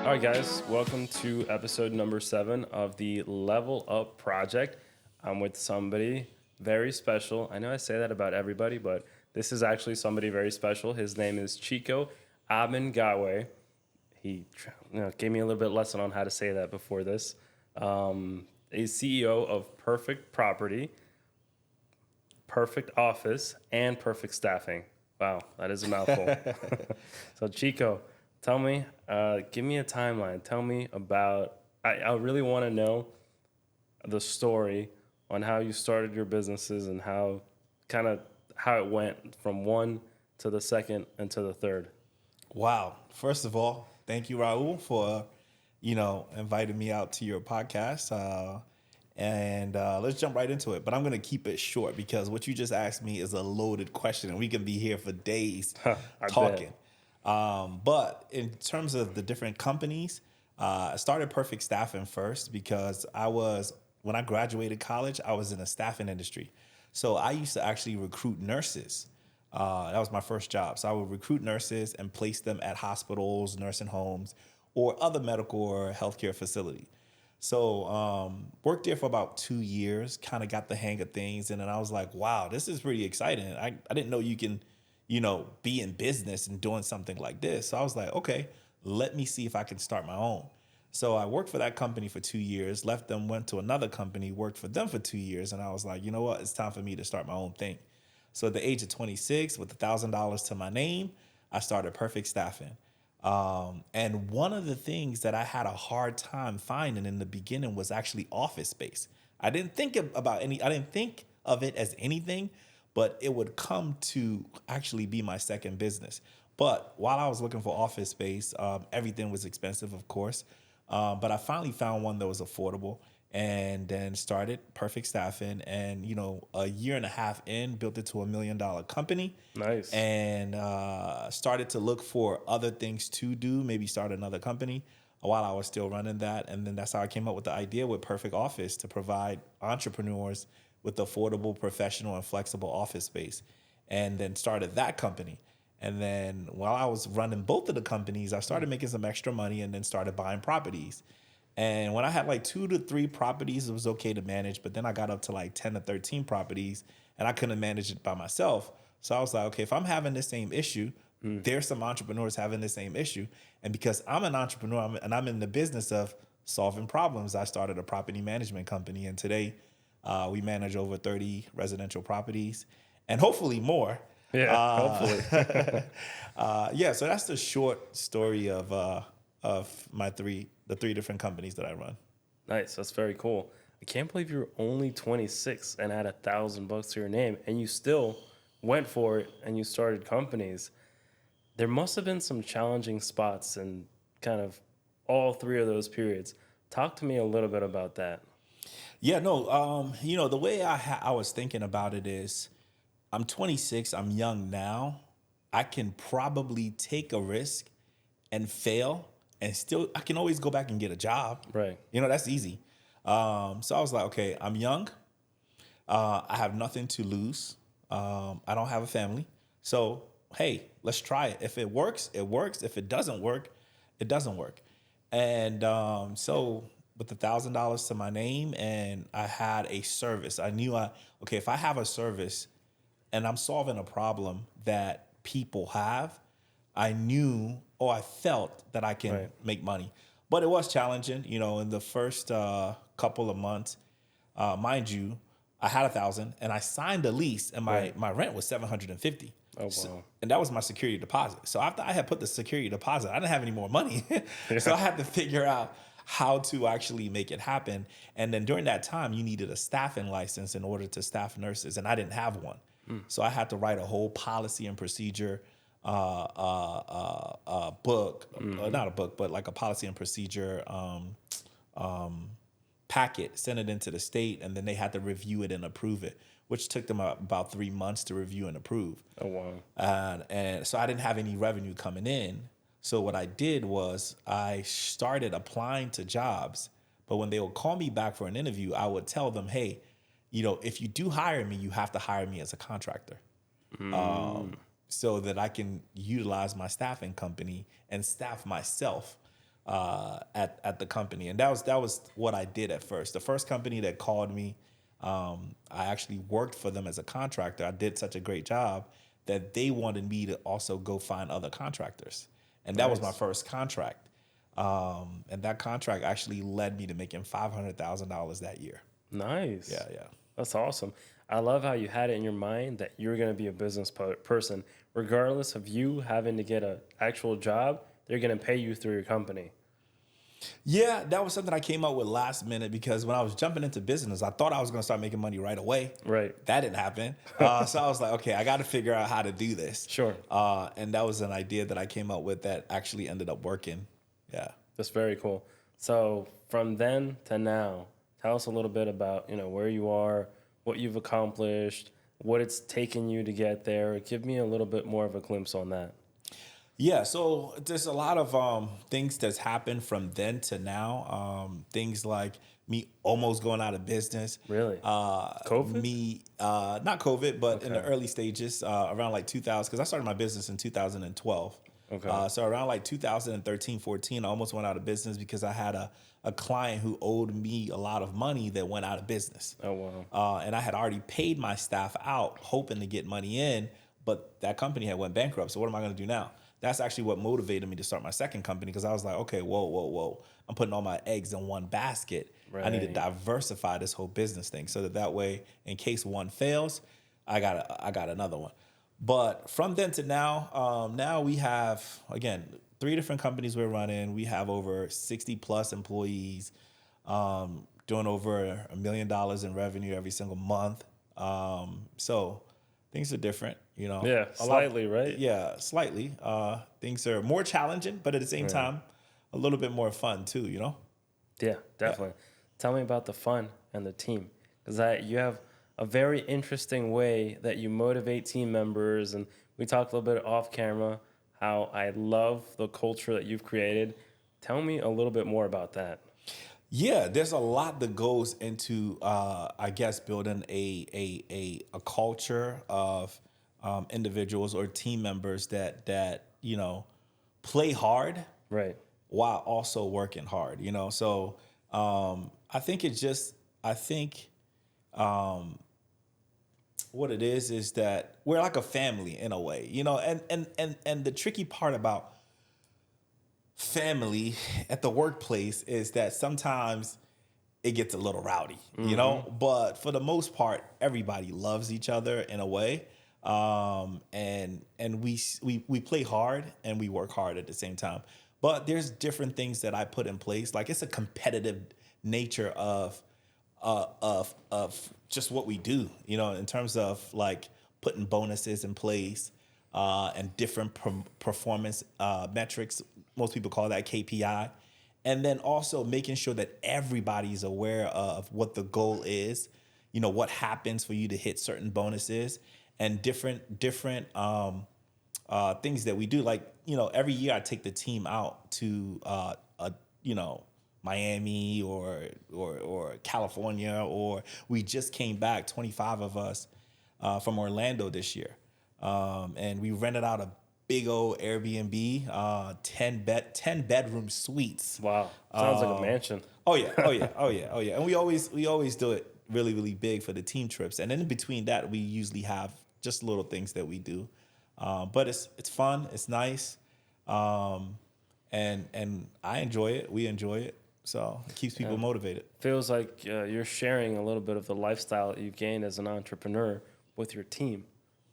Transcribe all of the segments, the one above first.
All right, guys, welcome to episode number 7 of the Level Up Project. I'm with somebody very special. I know I say that about everybody, but this is actually somebody very special. His name is Chico Abengawe. He gave me a little bit lesson on how to say that before this. He's CEO of Perfect Property, Perfect Office, and Perfect Staffing. Wow, that is a mouthful. So Chico, tell me, give me a timeline. Tell me about, I really want to know the story on how you started your businesses and how it went from one to the second and to the third. Wow. First of all, thank you, Raul, for, inviting me out to your podcast. And let's jump right into it. But I'm going to keep it short because what you just asked me is a loaded question and we can be here for days talking. But in terms of the different companies, I started Perfect Staffing first because when I graduated college, I was in the staffing industry. So I used to actually recruit nurses. That was my first job. So I would recruit nurses and place them at hospitals, nursing homes, or other medical or healthcare facility. So worked there for about 2 years, kind of got the hang of things. And then I was like, wow, this is pretty exciting. I didn't know you can, be in business and doing something like this. So I was like, okay, let me see if I can start my own. So I worked for that company for 2 years, left them, went to another company, worked for them for 2 years. And I was like, you know what? It's time for me to start my own thing. So at the age of 26, with $1,000 to my name, I started Perfect Staffing. And one of the things that I had a hard time finding in the beginning was actually office space. I didn't think of it as anything, but it would come to actually be my second business. But while I was looking for office space, everything was expensive, of course. But I finally found one that was affordable and then started Perfect Staffing. And, a year and a half in, built it to $1 million company. Nice. And started to look for other things to do, maybe start another company while I was still running that. And then that's how I came up with the idea with Perfect Office to provide entrepreneurs with affordable, professional, and flexible office space. And then started that company. And then while I was running both of the companies, I started making some extra money and then started buying properties. And when I had like 2 to 3 properties, it was okay to manage. But then I got up to like 10 to 13 properties and I couldn't manage it by myself. So I was like, okay, if I'm having the same issue, there's some entrepreneurs having the same issue. And because I'm an entrepreneur and I'm in the business of solving problems, I started a property management company. And today we manage over 30 residential properties and hopefully more. Hopefully. So that's the short story of the 3 different companies that I run. Nice. That's very cool. I can't believe you're only 26 and had $1,000 to your name, and you still went for it and you started companies. There must have been some challenging spots in kind of all 3 of those periods. Talk to me a little bit about that. Yeah, no, the way I was thinking about it is I'm 26, I'm young now. I can probably take a risk and fail and still, I can always go back and get a job. Right. That's easy. So I was like, okay, I'm young. I have nothing to lose. I don't have a family. So, hey, let's try it. If it works, it works. If it doesn't work, it doesn't work. And so with $1,000 to my name and I had a service, I knew if I have a service and I'm solving a problem that people have, I knew or I felt that I can make money. But it was challenging, in the first couple of months. Mind you, I had $1,000 and I signed a lease and my rent was $750. Oh, wow. And that was my security deposit. So after I had put the security deposit, I didn't have any more money. So I had to figure out how to actually make it happen. And then during that time, you needed a staffing license in order to staff nurses, and I didn't have one. So I had to write a whole policy and procedure book, not a book, but like a policy and procedure packet, send it into the state, and then they had to review it and approve it, which took them about 3 months to review and approve. Oh, wow. And so I didn't have any revenue coming in. So what I did was I started applying to jobs, but when they would call me back for an interview, I would tell them, hey, if you do hire me, you have to hire me as a contractor. So that I can utilize my staffing company and staff myself at the company, and that was what I did at first. The first company that called me, I actually worked for them as a contractor. I did such a great job that they wanted me to also go find other contractors, and that was my Nice. first contract. And that contract actually led me to making $500,000 that year. Nice. Yeah, yeah. That's awesome. I love how you had it in your mind that you're going to be a business person. Regardless of you having to get an actual job, they're going to pay you through your company. Yeah, that was something I came up with last minute because when I was jumping into business, I thought I was going to start making money right away. Right. That didn't happen. So I was like, okay, I got to figure out how to do this. Sure. And that was an idea that I came up with that actually ended up working. Yeah. That's very cool. So from then to now, tell us a little bit about, where you are, what you've accomplished, what it's taken you to get there. Give me a little bit more of a glimpse on that. Yeah, so there's a lot of things that's happened from then to now. Things like me almost going out of business. Really? COVID? Me, not COVID, but in the Okay. early stages, around like 2000, because I started my business in 2012. Okay. So around like 2013, 14, I almost went out of business because I had a client who owed me a lot of money that went out of business. Oh, wow. And I had already paid my staff out, hoping to get money in, but that company had went bankrupt. So what am I going to do now? That's actually what motivated me to start my second company because I was like, okay, whoa. I'm putting all my eggs in one basket. I need to Right. diversify this whole business thing so that way, in case one fails, I got another one. But from then to now, now we have, again, 3 different companies we're running. We have over 60 plus employees, doing over $1 million in revenue every single month. So things are different, Yeah, A lot- slightly, right? Yeah, slightly. Things are more challenging, but at the same time, a little bit more fun too, Yeah, definitely. Tell me about the fun and the team, because you have a very interesting way that you motivate team members, and we talked a little bit off camera how I love the culture that you've created. Tell me a little bit more about that. Yeah, there's a lot that goes into, I guess, building a culture of individuals or team members that play hard Right. while also working hard. So I think what it is that we're like a family in a way, and the tricky part about family at the workplace is that sometimes it gets a little rowdy, but for the most part, everybody loves each other in a way. And we play hard and we work hard at the same time. But there's different things that I put in place. Like it's a competitive nature of just what we do, in terms of like putting bonuses in place, and different performance metrics. Most people call that KPI. And then also making sure that everybody's aware of what the goal is, what happens for you to hit certain bonuses and different things that we do. Like, every year I take the team out to, Miami or California, or we just came back, 25 of us, from Orlando this year. And we rented out a big old Airbnb, 10 bedroom suites. Wow. Sounds like a mansion. Oh yeah. And we always do it really, really big for the team trips. And then in between that, we usually have just little things that we do. But it's fun, it's nice. And I enjoy it. We enjoy it. So it keeps people motivated. Feels like you're sharing a little bit of the lifestyle that you've gained as an entrepreneur with your team.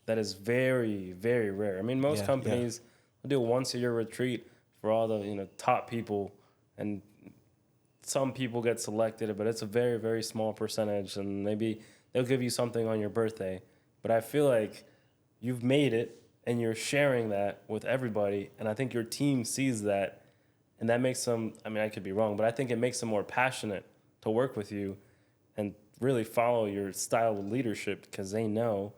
That is very, very rare. I mean, most Yeah, companies will do a once-a-year retreat for all the top people, and some people get selected, but it's a very, very small percentage, and maybe they'll give you something on your birthday. But I feel like you've made it, and you're sharing that with everybody, and I think your team sees that, and that makes them, I mean, I could be wrong, but I think it makes them more passionate to work with you and really follow your style of leadership because they know,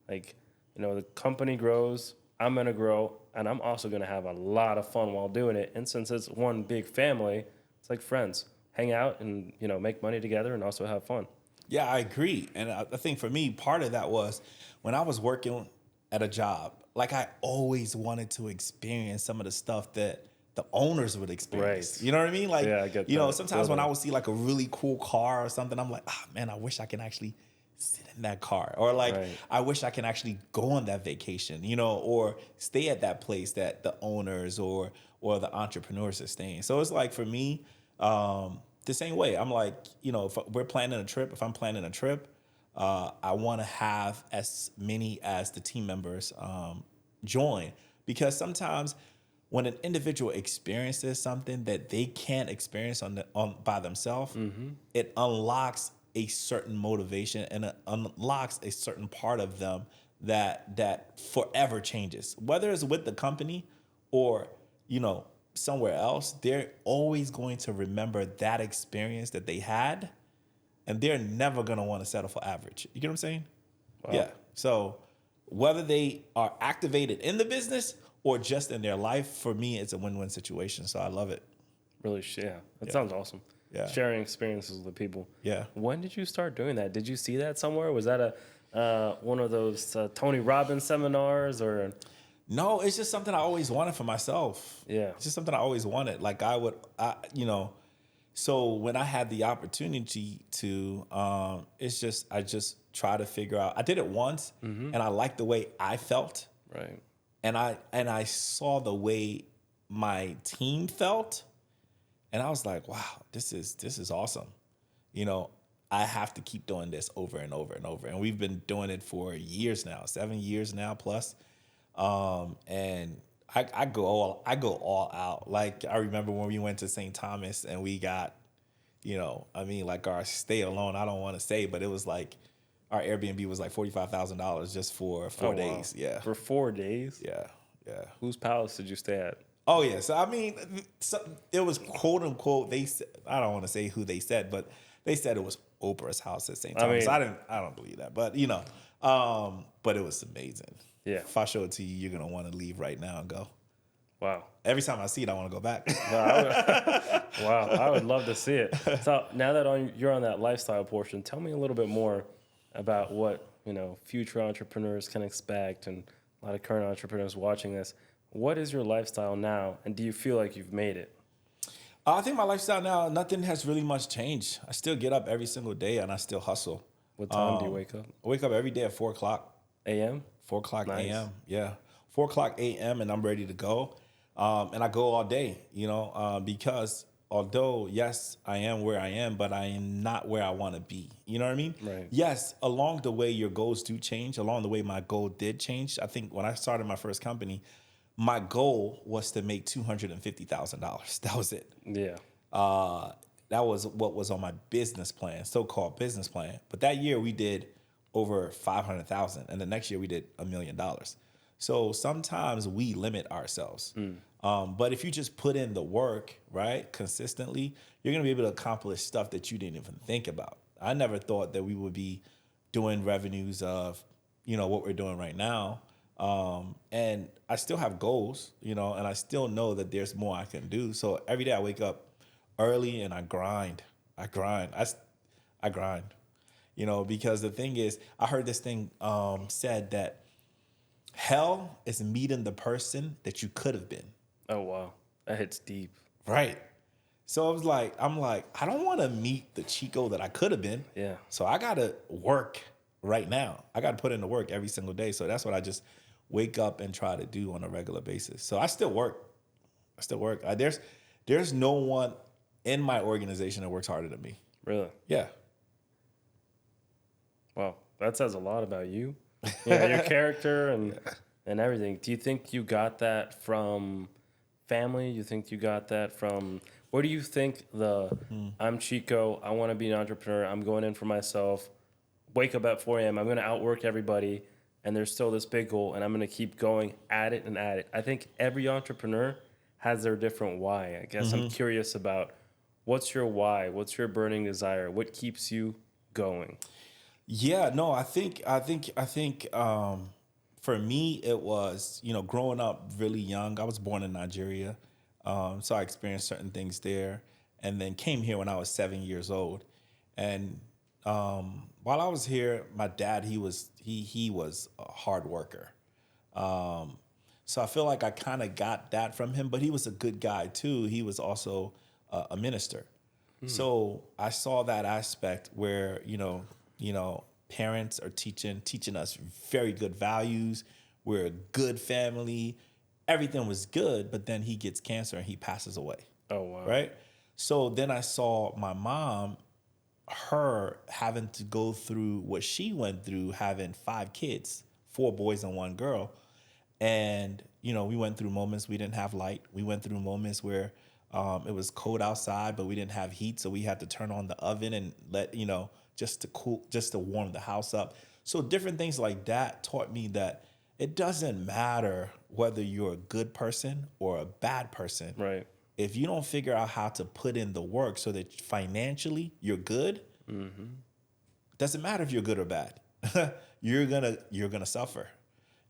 like, the company grows, I'm going to grow, and I'm also going to have a lot of fun while doing it. And since it's one big family, it's like friends. Hang out and, make money together and also have fun. Yeah, I agree. And I think for me, part of that was when I was working at a job, like I always wanted to experience some of the stuff that the owners would experience. Right. You know what I mean? Like, Yeah, I get that. sometimes when I Totally. would see like a really cool car or something, I'm like, man, I wish I can actually sit in that car. Or like, Right. I wish I can actually go on that vacation, or stay at that place that the owners or the entrepreneurs are staying. So it's like for me, the same way. I'm like, if we're planning a trip, if I'm planning a trip, I want to have as many as the team members join, because sometimes when an individual experiences something that they can't experience on by themselves, it unlocks a certain motivation, and it unlocks a certain part of them that forever changes. Whether it's with the company or somewhere else, they're always going to remember that experience that they had, and they're never going to want to settle for average. You get what I'm saying? Wow. Yeah. So whether they are activated in the business or just in their life, for me, it's a win-win situation. So I love it. Really, yeah. That sounds awesome. Yeah. Sharing experiences with people. Yeah. When did you start doing that? Did you see that somewhere? Was that one of those Tony Robbins seminars or? No, it's just something I always wanted for myself. Yeah. It's just something I always wanted. Like so when I had the opportunity to, I just try to figure out. I did it once, and I liked the way I felt, Right. and I saw the way my team felt, and I was like, wow, this is awesome. I have to keep doing this over and over and over, and we've been doing it for years now, 7 years now plus. And I go all out. Like I remember when we went to St. Thomas and we got, like our stay alone. I don't want to say, but it was like our Airbnb was like $45,000 just for 4 Wow. days. Yeah, For 4 days? yeah, yeah. Whose palace did you stay at? Oh yeah. So I mean, it was quote unquote. They said, I don't want to say who they said, but they said it was Oprah's house at St. Thomas. mean- I don't believe that, but but it was amazing. Yeah. If I show it to you, you're gonna want to leave right now and go. Wow. Every time I see it, I want to go back. Wow, I would love to see it. So now that you're on that lifestyle portion, tell me a little bit more about what future entrepreneurs can expect, and a lot of current entrepreneurs watching this. What is your lifestyle now, and do you feel like you've made it? I think my lifestyle now, nothing has really much changed. I still get up every single day and I still hustle. What time do you wake up? I wake up every day at 4 o'clock. A.M.? 4 o'clock Nice. a.m. Yeah, 4 o'clock a.m. and I'm ready to go. And I go all day, because although, yes, I am where I am, but I am not where I want to be. You know what I mean? Right. Yes, along the way, your goals do change. Along the way, my goal did change. I think when I started my first company, my goal was to make $250,000. That was it. Yeah. That was what was on my business plan, so-called business plan. But that year we did over 500,000, and the next year we did $1 million. So sometimes we limit ourselves. But if you just put in the work, right, consistently, you're gonna be able to accomplish stuff that you didn't even think about. I never thought that we would be doing revenues of, what we're doing right now. And I still have goals, and I still know that there's more I can do. So every day I wake up early and I grind. I grind, because the thing is, I heard this thing said that hell is meeting the person that you could have been. Oh, wow. That hits deep. Right. So I'm like, I don't want to meet the Chico that I could have been. Yeah. So I got to work right now. I got to put in the work every single day. So that's what I just wake up and try to do on a regular basis. So I still work. There's no one in my organization that works harder than me. Really? Yeah. Wow. That says a lot about you. Your character and everything. Do you think you got that from family? You think you got that from... Where do you think I'm Chico, I want to be an entrepreneur, I'm going in for myself, wake up at 4 a.m., I'm going to outwork everybody, and there's still this big goal, and I'm going to keep going at it and at it. I think every entrepreneur has their different why. I guess I'm curious about, what's your why? What's your burning desire? What keeps you going? Yeah, no, I think for me, it was, growing up really young. I was born in Nigeria. So I experienced certain things there, and then came here when I was 7 years old. And while I was here, my dad, he was a hard worker. So I feel like I kind of got that from him, but he was a good guy too. He was also a minister. So I saw that aspect where, parents are teaching us very good values. We're a good family. Everything was good, but then he gets cancer and he passes away. Oh, wow. Right? So then I saw my mom, her having to go through what she went through, having 5 kids, 4 boys and 1 girl. And, we went through moments we didn't have light. We went through moments where it was cold outside, but we didn't have heat. So we had to turn on the oven and just to warm the house up. So different things like that taught me that it doesn't matter whether you're a good person or a bad person. Right. If you don't figure out how to put in the work so that financially you're good, doesn't matter if you're good or bad. You're gonna suffer.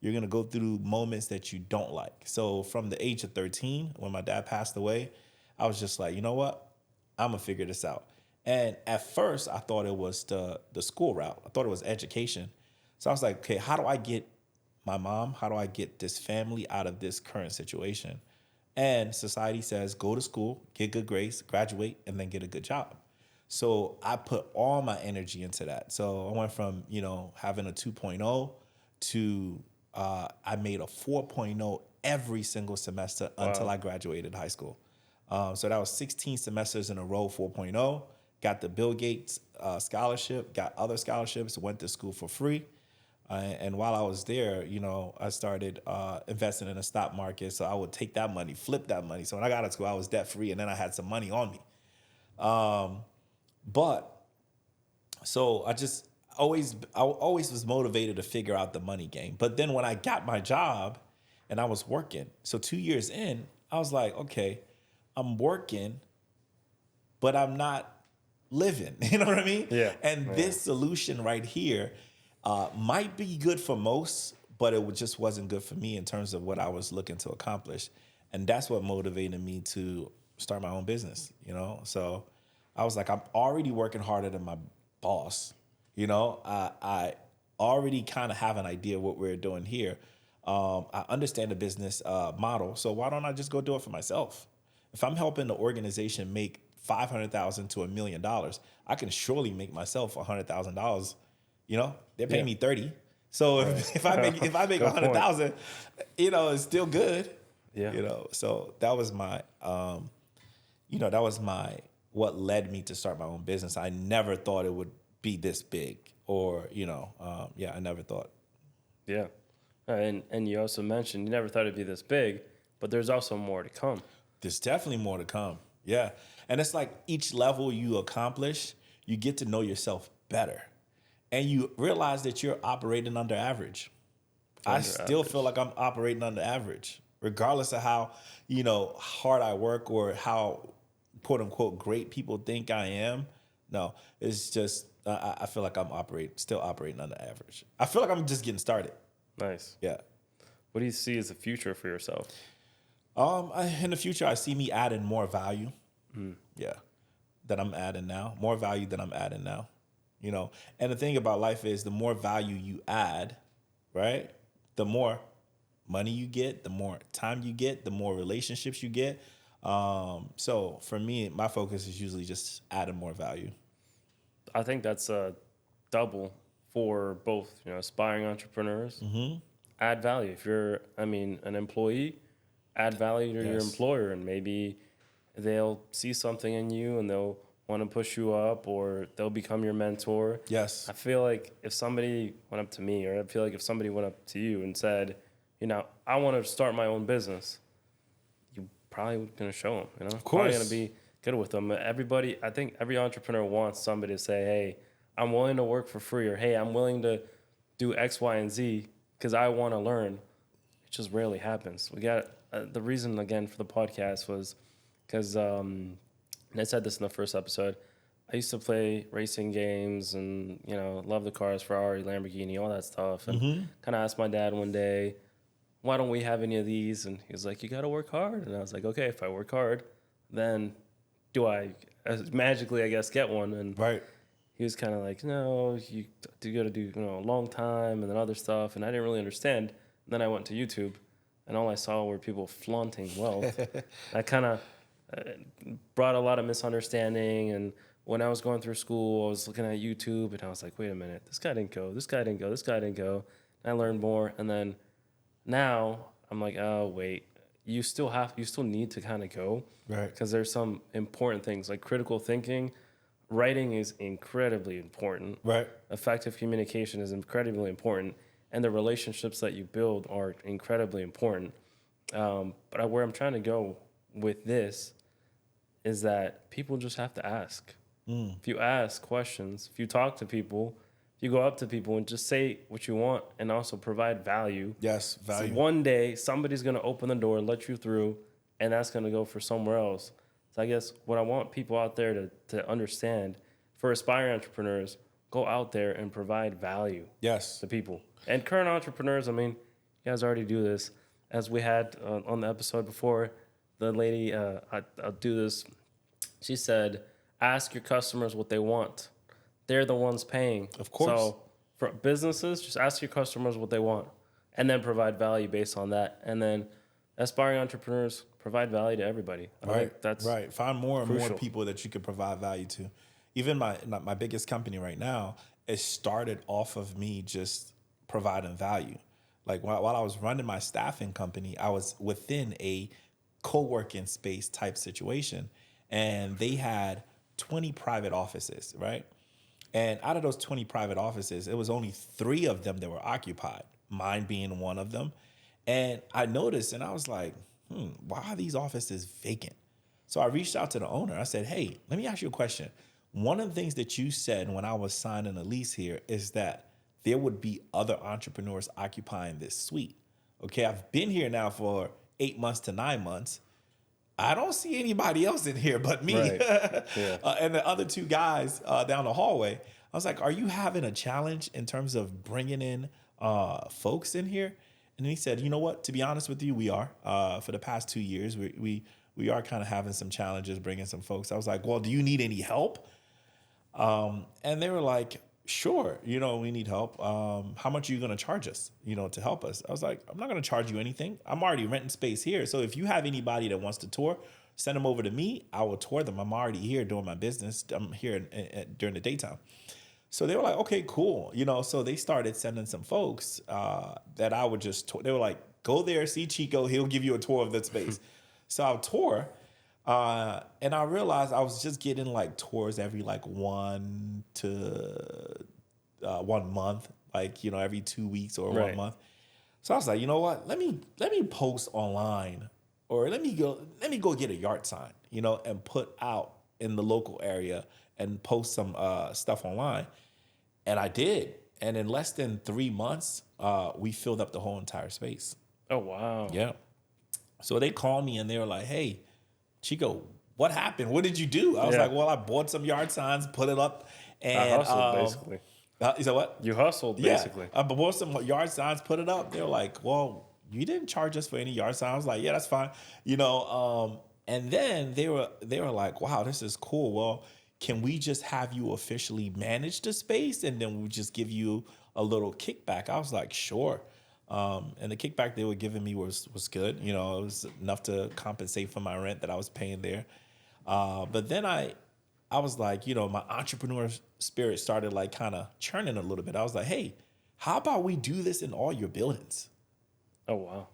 You're gonna go through moments that you don't like. So from the age of 13, when my dad passed away, I was just like, you know what? I'm gonna figure this out. And at first, I thought it was the school route. I thought it was education. So I was like, okay, how do I get my mom? How do I get this family out of this current situation? And society says, go to school, get good grades, graduate, and then get a good job. So I put all my energy into that. So I went from, having a 2.0 to I made a 4.0 every single semester until I graduated high school. So that was 16 semesters in a row, 4.0. Got the Bill Gates scholarship, got other scholarships, went to school for free. And while I was there, I started investing in the stock market. So I would take that money, flip that money. So when I got out of school, I was debt free, and then I had some money on me. So I always was motivated to figure out the money game. But then when I got my job and I was working, so 2 years in, I was like, okay, I'm working, but I'm not living. You know what I mean? Yeah. And this solution right here might be good for most, but it just wasn't good for me in terms of what I was looking to accomplish. And that's what motivated me to start my own business, So I was like, I'm already working harder than my boss. I already kind of have an idea of what we're doing here. I understand the business model. So why don't I just go do it for myself? If I'm helping the organization make $500,000 to $1 million, I can surely make myself $100,000. They're paying me 30. So if I make 100,000, it's still good. Yeah. So that was my what led me to start my own business. I never thought it would be this big, or I never thought. Yeah. And you also mentioned you never thought it'd be this big, but there's also more to come. There's definitely more to come. Yeah. And it's like each level you accomplish, you get to know yourself better. And you realize that you're operating under average. I still feel like I'm operating under average, regardless of how, hard I work or how, quote unquote, great people think I am. No, it's just, I feel like I'm still operating under average. I feel like I'm just getting started. Nice. Yeah. What do you see as the future for yourself? In the future, I see me adding more value. Yeah. That I'm adding now. More value than I'm adding now. And the thing about life is the more value you add, right? The more money you get, the more time you get, the more relationships you get. So for me, my focus is usually just adding more value. I think that's a double for both, aspiring entrepreneurs. Mm-hmm. Add value. If you're, an employee, add value to your employer, and maybe they'll see something in you and they'll want to push you up, or they'll become your mentor. Yes. I feel like if somebody went up to me, or I feel like if somebody went up to you and said, I want to start my own business, you probably going to show them, Of course. Probably going to be good with them. I think every entrepreneur wants somebody to say, hey, I'm willing to work for free, or hey, I'm willing to do X, Y, and Z because I want to learn. It just rarely happens. We got the reason, again, for the podcast was because, and I said this in the first episode, I used to play racing games and, love the cars, Ferrari, Lamborghini, all that stuff. And kind of asked my dad one day, why don't we have any of these? And he was like, you got to work hard. And I was like, okay, if I work hard, then do I magically, I guess, get one? And right. He was kind of like, no, you got to do a long time and then other stuff. And I didn't really understand. And then I went to YouTube and all I saw were people flaunting wealth. That kind of brought a lot of misunderstanding. And when I was going through school, I was looking at YouTube, and I was like, wait a minute, this guy didn't go, this guy didn't go, this guy didn't go. And I learned more, and then now I'm like, oh wait, you still need to kind of go, Right. because there's some important things like critical thinking. Writing is incredibly important. Right. Effective communication is incredibly important, and the relationships that you build are incredibly important. But where I'm trying to go with this is that people just have to ask. If you ask questions, if you talk to people, if you go up to people and just say what you want and also provide value. Yes, value. So one day somebody's going to open the door, let you through, and that's going to go for somewhere else. So I guess what I want people out there to understand, for aspiring entrepreneurs, go out there and provide value Yes. to people. And current entrepreneurs, I mean, you guys already do this. As we had on the episode before, the lady, I'll do this. She said, ask your customers what they want. They're the ones paying. Of course. So for businesses, just ask your customers what they want and then provide value based on that. And then aspiring entrepreneurs, provide value to everybody. I think that's right. Find more and more crucial. people that you could provide value to. Even my biggest company right now, it started off of me just providing value. Like while I was running my staffing company, I was within a co-working space type situation, and they had 20 private offices, right? And out of those 20 private offices, it was only 3 of them that were occupied, mine being one of them. And I noticed, and I was like, why are these offices vacant? So I reached out to the owner. I said, hey, let me ask you a question. One of the things that you said when I was signing a lease here is that there would be other entrepreneurs occupying this suite. Okay, I've been here now for 8 months to 9 months. I don't see anybody else in here but me. Right. Yeah. And the other 2 guys down the hallway. I was like, are you having a challenge in terms of bringing in folks in here? And he said, you know what? To be honest with you, we are. For the past 2 years, we are kind of having some challenges bringing some folks. I was like, well, do you need any help? And they were like, sure, we need help. How much are you going to charge us, to help us? I was like, I'm not going to charge you anything. I'm already renting space here. So if you have anybody that wants to tour, send them over to me. I will tour them. I'm already here doing my business. I'm here during the daytime. So they were like, okay, cool. So they started sending some folks that I would just tour. They were like, go there, see Chico. He'll give you a tour of the space. So I'll tour. And I realized I was just getting like tours every like 1 to 1 month, like, every 2 weeks or Right. 1 month. So I was like, you know what? Let me post online, or let me go get a yard sign, and put out in the local area and post some stuff online. And I did. And in less than 3 months, we filled up the whole entire space. Oh, wow. Yeah. So they called me and they were like, hey, Chico, what happened? What did you do? I was Yeah. like, well, I bought some yard signs, put it up. And I hustled, basically. You said what? You hustled, basically. Yeah. I bought some yard signs, put it up. They were like, well, you didn't charge us for any yard signs. I was like, yeah, that's fine. And then they were like, wow, this is cool. Well, can we just have you officially manage the space, and then we'll just give you a little kickback? I was like, sure. And the kickback they were giving me was good. It was enough to compensate for my rent that I was paying there. But then I was like, my entrepreneur spirit started like kind of churning a little bit. I was like, hey, how about we do this in all your buildings? Oh, wow.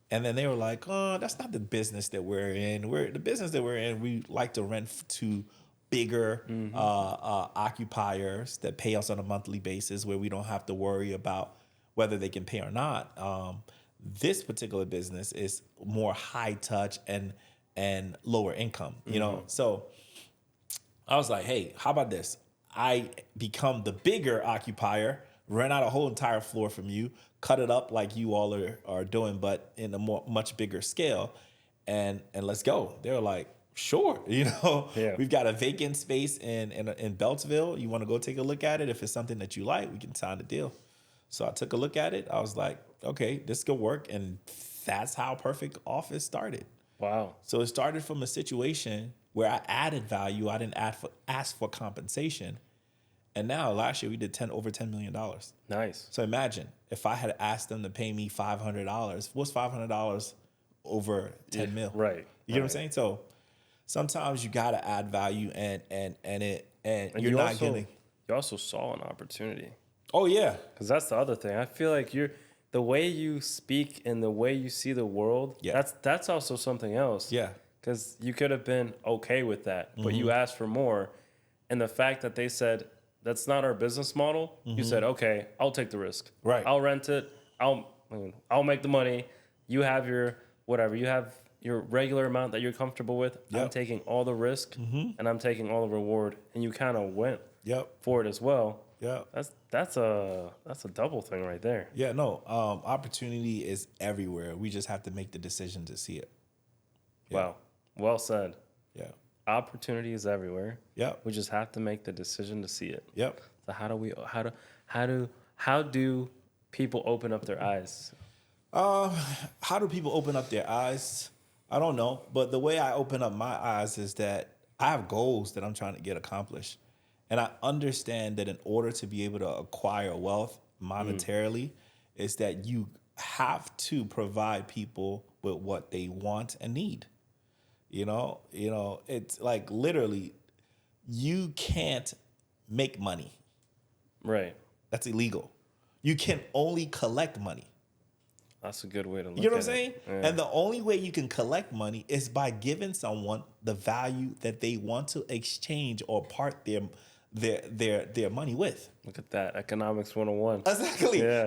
And then they were like, oh, that's not the business that we're in. The business that we're in, we like to rent to bigger occupiers that pay us on a monthly basis, where we don't have to worry about whether they can pay or not. This particular business is more high touch and lower income, So I was like, hey, how about this? I become the bigger occupier, rent out a whole entire floor from you, cut it up like you all are doing, but in a much bigger scale, and let's go. They were like, sure, Yeah. We've got a vacant space in Beltsville. You want to go take a look at it? If it's something that you like, we can sign the deal. So I took a look at it. I was like, okay, this could work. And that's how Perfect Office started. Wow. So it started from a situation where I added value. I didn't ask for compensation. And now last year we did over $10 million. Nice. So imagine if I had asked them to pay me $500, what's $500 over 10 mil? Right. You get what I'm saying? So sometimes you gotta add value and And you're you not also, getting. You also saw an opportunity. Oh yeah. Because that's the other thing. I feel like the way you speak and the way you see the world, Yeah. that's also something else. Yeah. Because you could have been okay with that, but you asked for more. And the fact that they said, that's not our business model, you said, okay, I'll take the risk. Right. I'll rent it. I'll make the money. You have your whatever. You have your regular amount that you're comfortable with. I'm Yep. taking all the risk and I'm taking all the reward. And you kind of went Yep. for it as well. Yeah. That's a double thing right there. Yeah, no. Opportunity is everywhere. We just have to make the decision to see it. Yeah. Wow. Well said. Yeah. Opportunity is everywhere. Yep. We just have to make the decision to see it. Yep. So how do people open up their eyes? How do people open up their eyes? I don't know. But the way I open up my eyes is that I have goals that I'm trying to get accomplished. And I understand that in order to be able to acquire wealth monetarily, is that you have to provide people with what they want and need. You know, it's like literally you can't make money. Right. That's illegal. You can only collect money. That's a good way to look at it. You know what I'm saying? Yeah. And the only way you can collect money is by giving someone the value that they want to exchange or part their money with. Look at that. Economics 101. Exactly. Yeah.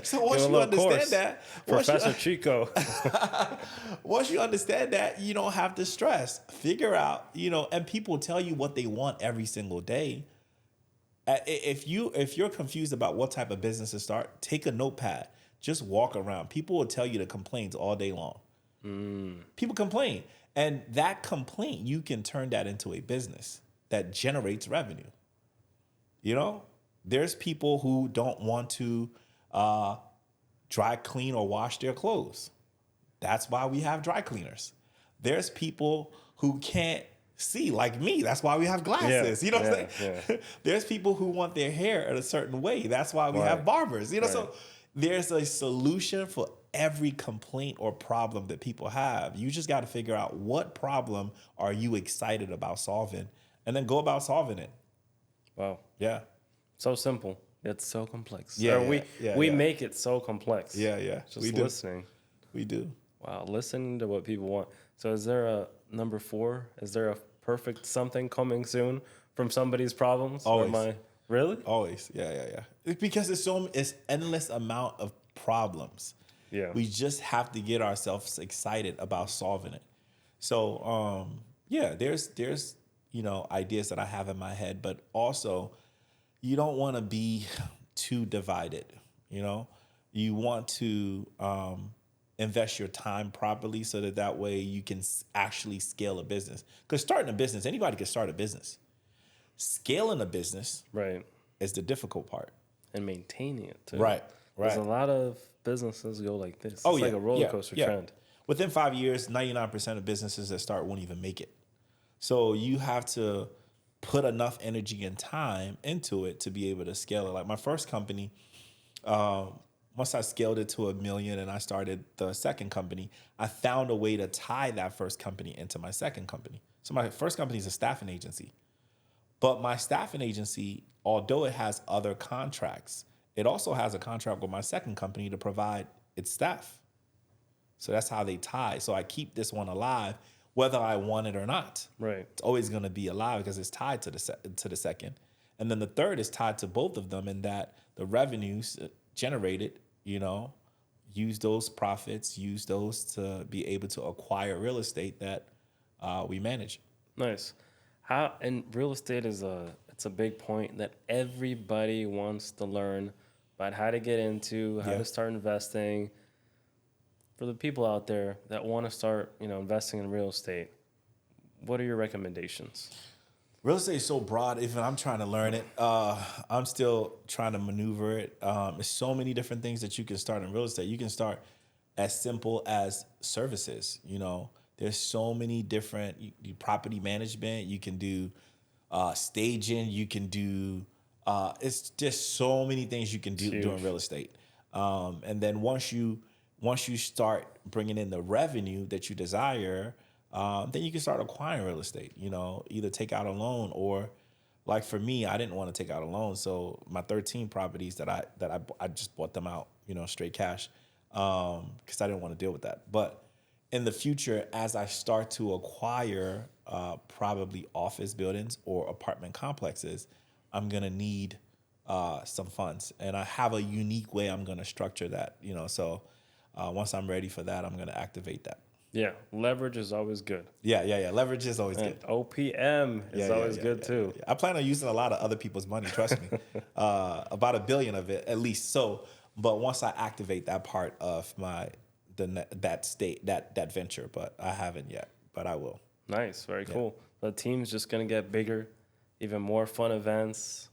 So once Give a you little understand course. that, Professor Chico. once you understand that, you don't have to stress. Figure out, and people tell you what they want every single day. If you're confused about what type of business to start, take a notepad. Just walk around. People will tell you the complaints all day long. People complain. And that complaint, you can turn that into a business that generates revenue. There's people who don't want to dry clean or wash their clothes. That's why we have dry cleaners. There's people who can't see, like me. That's why we have glasses. Yeah, You know what I'm yeah, saying? There's people who want their hair a certain way. That's why we have Right. barbers. Right. So there's a solution for every complaint or problem that people have. You just got to figure out what problem are you excited about solving and then go about solving it. Wow. Yeah. So simple. It's so complex. Yeah, Or we yeah. make it so complex. Yeah. Just we do. listening. We do. Wow, listening to what people want. So is there a number 4? Is there a perfect something coming soon from somebody's problems? Or Always. Really? Always. Yeah. It's because it's endless amount of problems. Yeah. We just have to get ourselves excited about solving it. So, there's ideas that I have in my head, but also you don't want to be too divided. You want to invest your time properly so that way you can actually scale a business. Because starting a business, anybody can start a business. Scaling a business Right. is the difficult part. And maintaining it too. Right. There's a lot of businesses go like this. It's like a roller coaster trend. Within 5 years, 99% of businesses that start won't even make it. So you have to put enough energy and time into it to be able to scale it. Like my first company, once I scaled it to $1 million and I started the second company, I found a way to tie that first company into my second company. So my first company is a staffing agency. But my staffing agency, although it has other contracts, it also has a contract with my second company to provide its staff. So that's how they tie. So I keep this one alive, whether I want it or not. Right. It's always going to be alive because it's tied to the second. And then the third is tied to both of them in that the revenues generated, use those profits, use those to be able to acquire real estate that we manage. Nice. And real estate it's a big point that everybody wants to learn about how to get into, how to start investing. For the people out there that want to start, investing in real estate, what are your recommendations? Real estate is so broad. Even I'm trying to learn it. I'm still trying to maneuver it. There's so many different things that you can start in real estate. You can start as simple as services. There's so many different property management. You can do staging. You can do It's just so many things you can do Huge. doing real estate. And then once you start bringing in the revenue that you desire, then you can start acquiring real estate. You know, either take out a loan or, like for me, I didn't want to take out a loan, so my 13 properties that I just bought them out, you know, straight cash, because I didn't want to deal with that. But in the future, as I start to acquire probably office buildings or apartment complexes, I'm gonna need some funds, and I have a unique way I'm gonna structure that. You know, so once I'm ready for that, I'm gonna activate that. Yeah, leverage is always good. Yeah. Leverage is always And good. OPM is always good too. Yeah. I plan on using a lot of other people's money. Trust me, about $1 billion of it at least. So, but once I activate that part of that venture, but I haven't yet. But I will. Nice, very cool. The team's just gonna get bigger, even more fun events.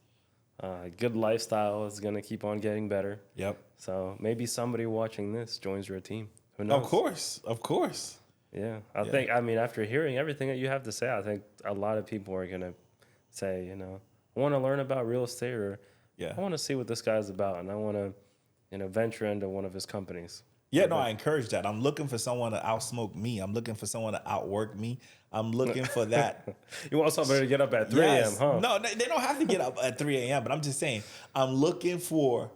Good lifestyle is gonna keep on getting better. Yep. So maybe somebody watching this joins your team. Who knows? Of course. Yeah, I think. I mean, after hearing everything that you have to say, I think a lot of people are gonna say, you know, I want to learn about real estate, or Yeah. I want to see what this guy's about, and I want to, you know, venture into one of his companies. Yeah, no, I encourage that. I'm looking for someone to outsmoke me. I'm looking for someone to outwork me. I'm looking for that. You want somebody to get up at 3 a.m., Yes. huh? No, they don't have to get up at 3 a.m., but I'm just saying, I'm looking for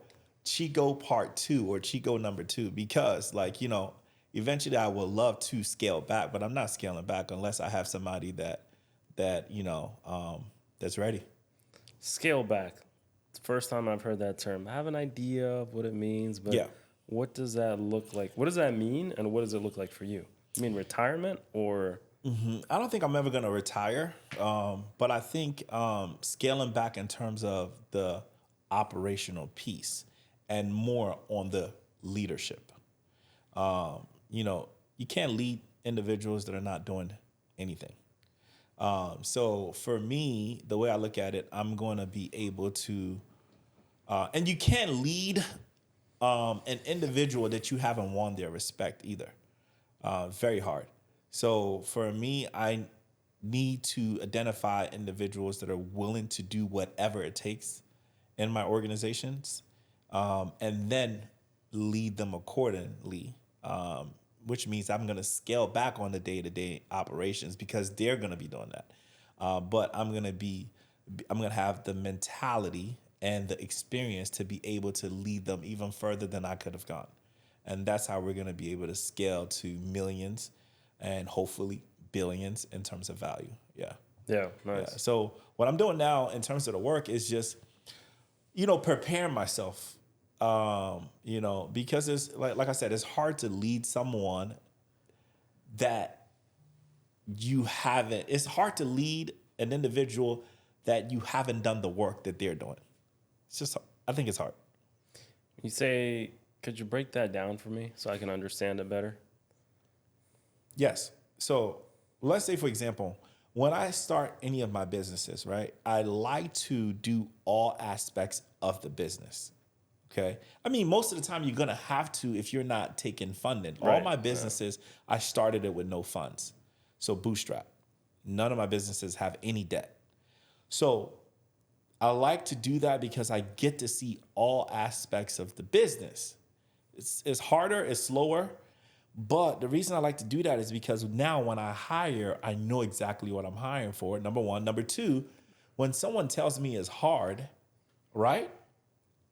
Chico Part 2 or Chico number 2 because, like, you know, eventually I would love to scale back, but I'm not scaling back unless I have somebody that you know, that's ready. Scale back. It's the first time I've heard that term. I have an idea of what it means, but Yeah. what does that look like? What does that mean, and what does it look like for you? You mean retirement, or I don't think I'm ever going to retire, but I think scaling back in terms of the operational piece and more on the leadership. You know, you can't lead individuals that are not doing anything. So for me, the way I look at it, I'm going to be able to, and you can't lead an individual that you haven't won their respect either. Very hard. So for me, I need to identify individuals that are willing to do whatever it takes in my organizations, and then lead them accordingly, which means I'm going to scale back on the day-to-day operations because they're going to be doing that. But I'm going to have the mentality and the experience to be able to lead them even further than I could have gone. And that's how we're going to be able to scale to millions and hopefully billions in terms of value. Yeah. yeah, nice. Yeah. So what I'm doing now in terms of the work is just, you know, preparing myself, you know, because it's like I said, it's hard to lead someone that you haven't, it's hard to lead an individual that you haven't done the work that they're doing. It's just, I think it's hard. You say, could you break that down for me so I can understand it better? Yes. So let's say, for example, when I start any of my businesses, right, I like to do all aspects of the business. Okay. I mean, most of the time you're going to have to if you're not taking funding. All Right. my businesses, I started it with no funds. So bootstrap. None of my businesses have any debt. So I like to do that because I get to see all aspects of the business. It's harder, it's slower, but the reason I like to do that is because now when I hire, I know exactly what I'm hiring for, number one. Number two, when someone tells me it's hard, right,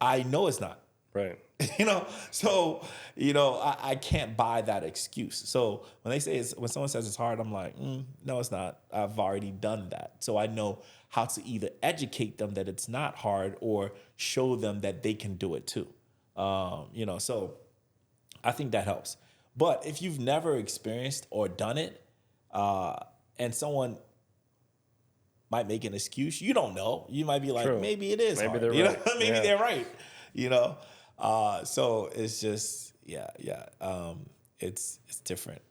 I know it's not. Right. You know, so, you know, I can't buy that excuse. So when someone says it's hard, I'm like, no, it's not. I've already done that. So I know how to either educate them that it's not hard or show them that they can do it too. You know, so I think that helps. But if you've never experienced or done it, and someone might make an excuse, you don't know. You might be like, True. maybe it is Maybe hard. they're You know? right. Maybe Yeah. they're right. You know, so it's just it's different.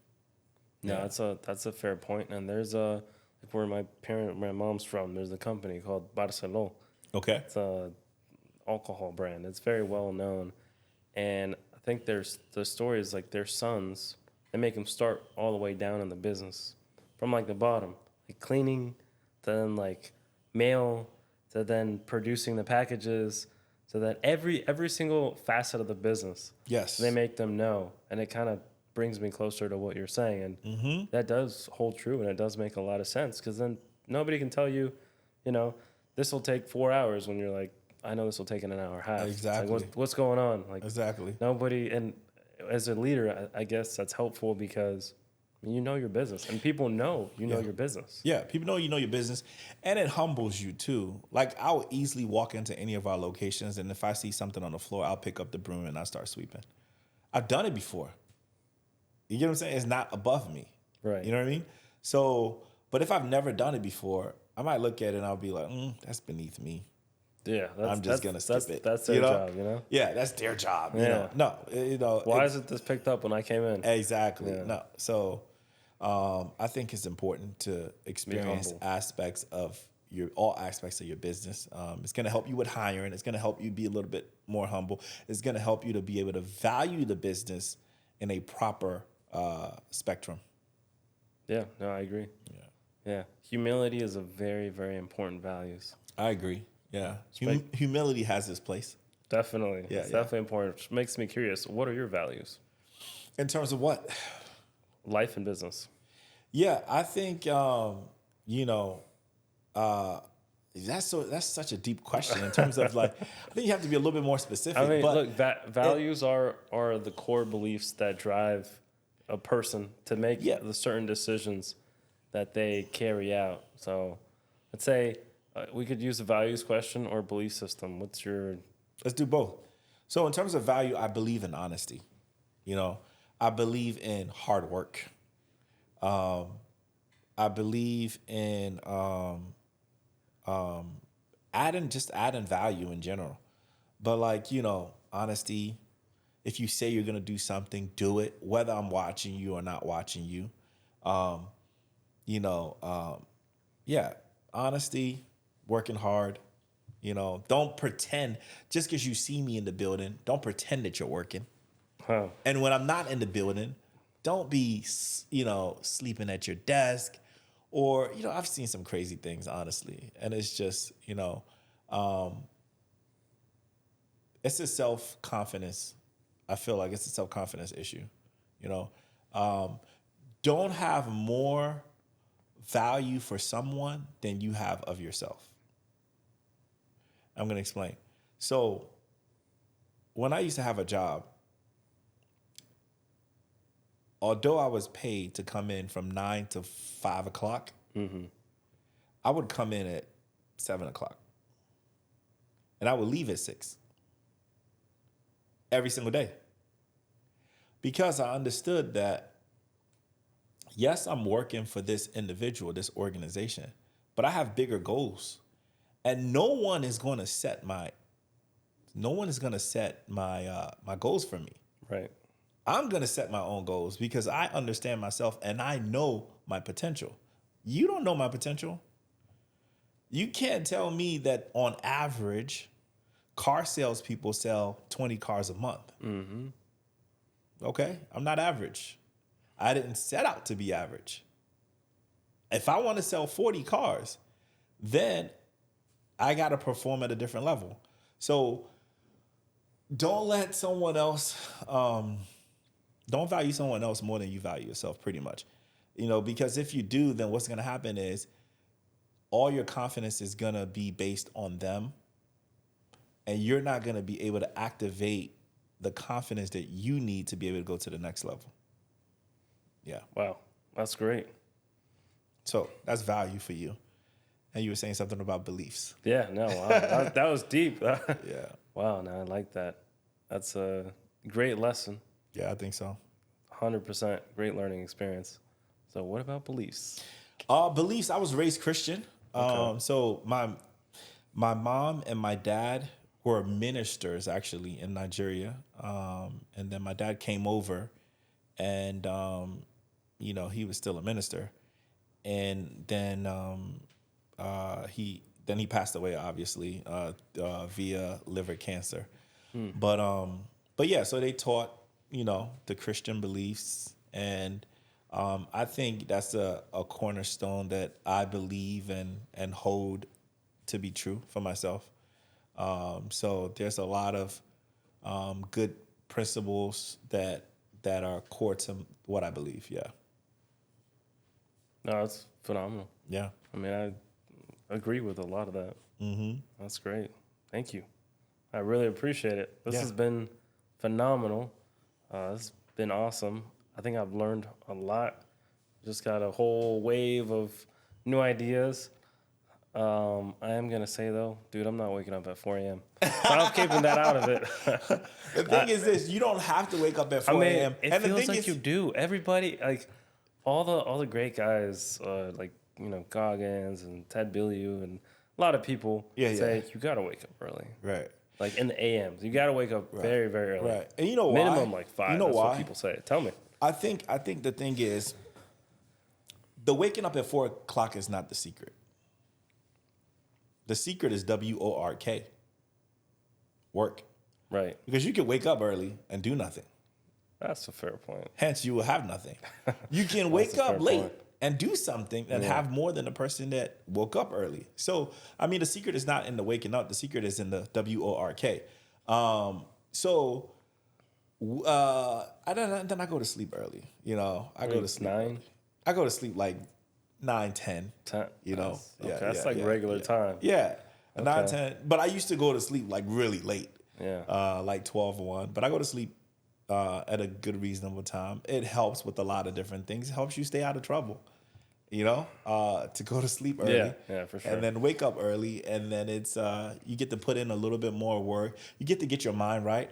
No, Yeah. that's a fair point. And there's like where my mom's from. There's a company called Barceló. Okay. It's a alcohol brand. It's very well known, and I think the story is like their sons. They make them start all the way down in the business, from like the bottom, like cleaning, then like mail, to then producing the packages, so that every single facet of the business, Yes. they make them know. And it kind of brings me closer to what you're saying. And that does hold true, and it does make a lot of sense, because then nobody can tell you, this will take 4 hours when you're like, I know this will take an hour and a half. It's Exactly. like, what's going on? Like, Exactly. nobody, and as a leader, I guess that's helpful, because you know your business, and people know you know your business. Yeah, people know you know your business, and it humbles you too. Like, I'll easily walk into any of our locations, and if I see something on the floor, I'll pick up the broom and I start sweeping. I've done it before. You get what I'm saying? It's not above me. Right. You know what I mean? So, but if I've never done it before, I might look at it and I'll be like, that's beneath me. Yeah, I'm just gonna skip it. That's their job, Yeah, that's their job. You Yeah. know, no, Why isn't this picked up when I came in? exactly Yeah. no. So, I think it's important to experience humble. aspects of all aspects of your business. It's going to help you with hiring. It's going to help you be a little bit more humble. It's going to help you to be able to value the business in a proper spectrum. Yeah, no, I agree. Yeah. Humility is a very, very important values. I agree. Yeah, humility has its place. Definitely. Yeah, It's yeah. definitely important. Which makes me curious. What are your values? In terms of what? Life and business. Yeah, I think that's such a deep question in terms of like I think you have to be a little bit more specific. I mean, but look, values are the core beliefs that drive a person to make Yeah. the certain decisions that they carry out. So, let's say we could use a values question or belief system. What's your? let's do both. So in terms of value, I believe in honesty. I believe in hard work. I believe in adding value in general. But like, honesty, if you say you're gonna do something, do it, whether I'm watching you or not watching you. Yeah, honesty, working hard. Don't pretend just because you see me in the building, don't pretend that you're working. Huh. And when I'm not in the building, don't be, sleeping at your desk or, I've seen some crazy things, honestly. And it's just, it's a self-confidence. I feel like it's a self-confidence issue, Don't have more value for someone than you have of yourself. I'm going to explain. So when I used to have a job, although I was paid to come in from 9 to 5 o'clock, I would come in at 7 o'clock. And I would leave at 6 every single day. Because I understood that, yes, I'm working for this individual, this organization, but I have bigger goals. And no one is going to set my my goals for me. Right. I'm going to set my own goals because I understand myself and I know my potential. You don't know my potential. You can't tell me that on average, car salespeople sell 20 cars a month. Mm-hmm. Okay, I'm not average. I didn't set out to be average. If I want to sell 40 cars, then I got to perform at a different level. So don't let someone else, don't value someone else more than you value yourself, pretty much. Because if you do, then what's going to happen is all your confidence is going to be based on them. And you're not going to be able to activate the confidence that you need to be able to go to the next level. Yeah. Wow, that's great. So that's value for you. And you were saying something about beliefs. Yeah, no, wow. that was deep. Yeah. Wow, no, I like that. That's a great lesson. Yeah, I think so. 100% great learning experience. So what about beliefs? Beliefs, I was raised Christian. Okay. So my mom and my dad were ministers actually in Nigeria. And then my dad came over and, he was still a minister. And then he passed away, obviously, via liver cancer. But yeah, so they taught, the Christian beliefs. And I think that's a cornerstone that I believe and hold to be true for myself. So there's a lot of good principles that are core to what I believe. Yeah. No, it's phenomenal. Yeah. I mean, I agree with a lot of that. Mm-hmm. That's great. Thank you. I really appreciate it. This Yeah. has been phenomenal. It's been awesome. I think I've learned a lot. Just got a whole wave of new ideas. I am going to say, though, dude, I'm not waking up at 4 a.m. So I'm keeping that out of it. The thing is this, you don't have to wake up at 4 a.m. It And the feels thing like is, you do. Everybody, like, all the great guys, like, Goggins and Ted Bilyeu and a lot of people say, you got to wake up early. right. Like in the AMs, you got to wake up very, very early. Right. And you know why? Minimum like 5. You know That's why? what people say. Tell me. I think the thing is, the waking up at 4 o'clock is not the secret. The secret is WORK. Work. Right. Because you can wake up early and do nothing. That's a fair point. Hence, you will have nothing. You can wake a up fair late point. and do something and have more than the person that woke up early. So, I mean, the secret is not in the waking up. The secret is in the WORK. Then I go to sleep early. I go to sleep 9? early. I go to sleep like 9, 10. 10. That's like regular time. Yeah. 9, 10. But I used to go to sleep like really late. Yeah. Like 12 or 1. But I go to sleep at a good, reasonable time. It helps with a lot of different things. It helps you stay out of trouble, to go to sleep early. Yeah, for sure. And then wake up early. And then it's you get to put in a little bit more work. You get to get your mind right.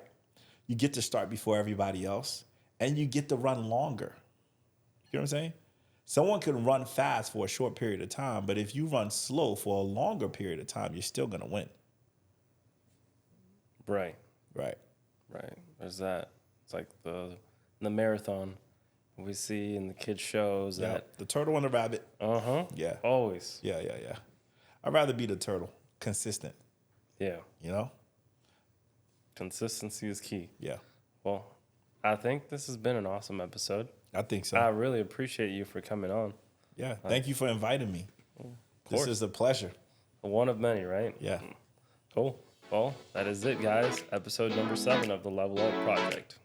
You get to start before everybody else. And you get to run longer. You know what I'm saying? Someone can run fast for a short period of time, but if you run slow for a longer period of time, you're still going to win. Right. Right. There's that. It's like the marathon we see in the kids' shows that. The turtle and the rabbit. Yeah. Always. Yeah. I'd rather be the turtle. Consistent. Yeah. Consistency is key. Yeah. Well, I think this has been an awesome episode. I think so. I really appreciate you for coming on. Yeah. Thank you for inviting me. This is a pleasure. One of many, right? Yeah. Cool. Well, that is it, guys. Episode number 7 of the Level Up Project.